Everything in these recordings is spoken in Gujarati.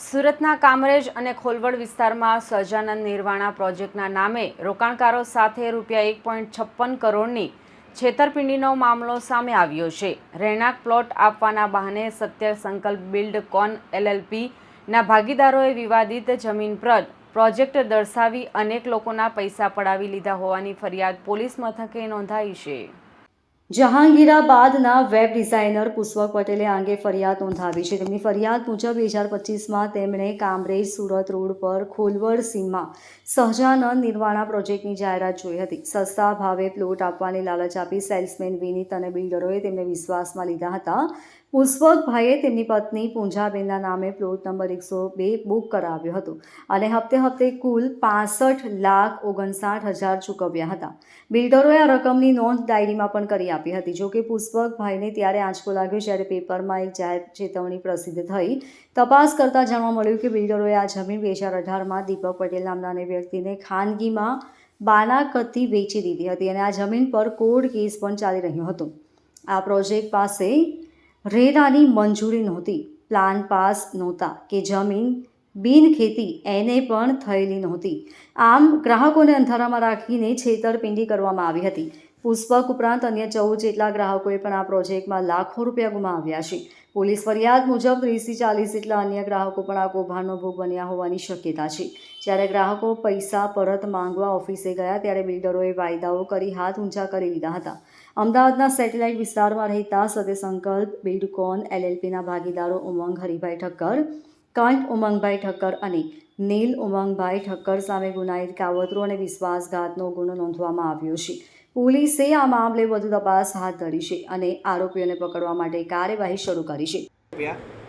સુરતના કામરેજ અને ખોલવડ વિસ્તારમાં સહજાનંદ નિર્વાણા પ્રોજેક્ટના નામે રોકાણકારો સાથે ₹1.56 કરોડની છેતરપિંડીનો મામલો સામે આવ્યો છે। રહેણાંક પ્લોટ આપવાના બહાને સત્ય સંકલ્પ બિલ્ડકોન LLPના ભાગીદારોએ વિવાદિત જમીન પર પ્રોજેક્ટ દર્શાવી અનેક લોકોના પૈસા પડાવી લીધા હોવાની ફરિયાદ પોલીસ મથકે નોંધાઈ છે। જહાંગીરાબાદના વેબ ડિઝાઇનર પુષ્પક પટેલે આ અંગે ફરિયાદ નોંધાવી છે। તેમની ફરિયાદ મુજબ 2025માં તેમણે કામરેજ સુરત રોડ પર ખોલવડ સીમમાં સહજાનંદ નિર્વાણા પ્રોજેક્ટની જાહેરાત જોઈ હતી। સસ્તા ભાવે પ્લોટ આપવાની લાલચ આપી સેલ્સમેન વિનીત અને બિલ્ડરોએ તેમને વિશ્વાસમાં લીધા હતા। પુષ્પકભાઈએ તેમની પત્ની પૂંજાબેનના નામે પ્લોટ નંબર 102 બુક કરાવ્યો હતો અને હપ્તે કુલ 65,59,000 ચૂકવ્યા હતા। બિલ્ડરોએ આ રકમની નોંધ ડાયરીમાં પણ કરી આપી હતી। જોકે પુષ્પકભાઈને ત્યારે આંચકો લાગ્યો જ્યારે પેપરમાં એક જાહેર ચેતવણી પ્રસિદ્ધ થઈ। તપાસ કરતાં જાણવા મળ્યું કે બિલ્ડરોએ આ જમીન 2018માં દીપક પટેલ નામના અન્ય વ્યક્તિને ખાનગીમાં બાનાકતથી વેચી દીધી હતી અને આ જમીન પર કોર્ટ કેસ પણ ચાલી રહ્યો હતો। આ પ્રોજેક્ટ પાસે રેરાની મંજૂરી નહોતી, પ્લાન પાસ નહોતા કે જમીન બિનખેતી એને પણ થયેલી નહોતી। આમ ગ્રાહકોને અંધારામાં રાખીને છેતરપિંડી કરવામાં આવી હતી। પુષ્પક ઉપરાંત અન્ય 14 જેટલા ગ્રાહકોએ પણ આ પ્રોજેક્ટમાં લાખો રૂપિયા ગુમાવ્યા છે। પોલીસ ફરિયાદ મુજબ 30થી 40 જેટલા અન્ય ગ્રાહકો પણ આ કૌભાંડનો ભોગ બન્યા હોવાની શક્યતા છે। જ્યારે ગ્રાહકો પૈસા પરત માંગવા ઓફિસે ગયા ત્યારે બિલ્ડરોએ વાયદાઓ કરી હાથ ઊંચા કરી લીધા હતા। અમદાવાદના સેટેલાઇટ વિસ્તારમાં રહેતા સત્ય સંકલ્પ બિલ્ડકોન LLPના ભાગીદારો ઉમંગ હરિભાઈ ઠક્કર, કંઠ ઉમંગભાઈ ઠક્કર અને નીલ ઉમંગભાઈ ઠક્કર સામે ગુનાહિત કાવતરો અને વિશ્વાસઘાતનો ગુનો નોંધવામાં આવ્યો છે। પોલીસે આ મામલે વધુ તપાસ હાથ ધરી છે અને આરોપીઓને પકડવા માટે કાર્યવાહી શરૂ કરી છે।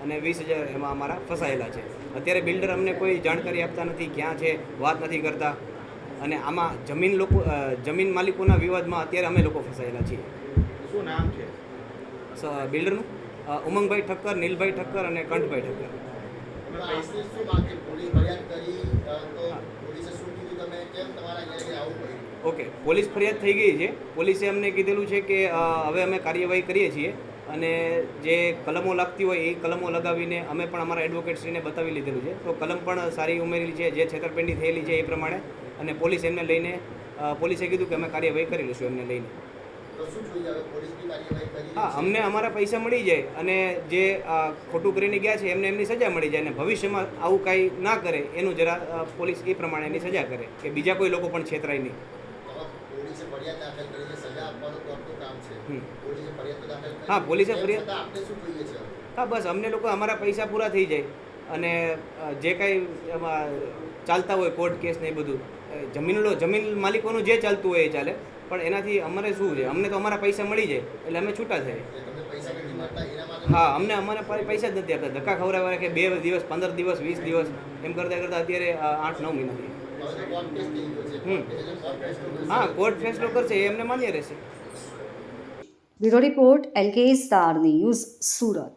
અને 20,000 એમાં અમારા ફસાયેલા છે। અત્યારે બિલ્ડર અમને કોઈ જાણકારી આપતા નથી, ક્યાં છે વાત નથી કરતા અને આમાં જમીન માલિકોના વિવાદમાં અત્યારે અમે લોકો ફસાયેલા છીએ। શું નામ છે બિલ્ડરનું? ઉમંગભાઈ ઠક્કર, નીલભાઈ ઠક્કર અને કંઠભાઈ ઠક્કર। ઓકે, પોલીસ ફરિયાદ થઈ ગઈ છે। પોલીસે અમને કીધેલું છે કે હવે અમે કાર્યવાહી કરીએ છીએ અને જે કલમો લાગતી હોય એ કલમો લગાવીને અમે પણ અમારા એડવોકેટશ્રીને બતાવી લીધેલું છે। તો કલમ પણ સારી ઉમેરેલી છે, જે છેતરપિંડી થયેલી છે એ પ્રમાણે, અને પોલીસ એમને લઈને પોલીસે કીધું કે અમે કાર્યવાહી કરી લઈશું એમને લઈને। હા, અમને અમારા પૈસા મળી જાય અને જે ખોટું કરીને ગયા છે એમને એમની સજા મળી જાય અને ભવિષ્યમાં આવું કાંઈ ના કરે એનું જરા પોલીસ એ પ્રમાણે એની સજા કરે કે બીજા કોઈ લોકો પણ છેતરાય નહીં। હા, પોલીસે ફરિયાદ, હા બસ અમને લોકો અમારા પૈસા પૂરા થઈ જાય અને જે કાંઈ એમાં ચાલતા હોય કોર્ટ કેસ ને એ બધું જમીન માલિકોનું જે ચાલતું હોય એ ચાલે, પણ એનાથી અમારે શું છે, અમને તો અમારા પૈસા મળી જાય એટલે અમે છૂટા થઈએ। હા, અમારા પૈસા જ નથી આપતા, ધક્કા ખવડાવવા કે 2 દિવસ 15 દિવસ 20 દિવસ એમ કરતાં અત્યારે 8-9 મહિના થઈ। હા, કોર્ટ ફેસલો કરશે એ એમને માન્ય રહેશે। Bureau report LK star news, Surat.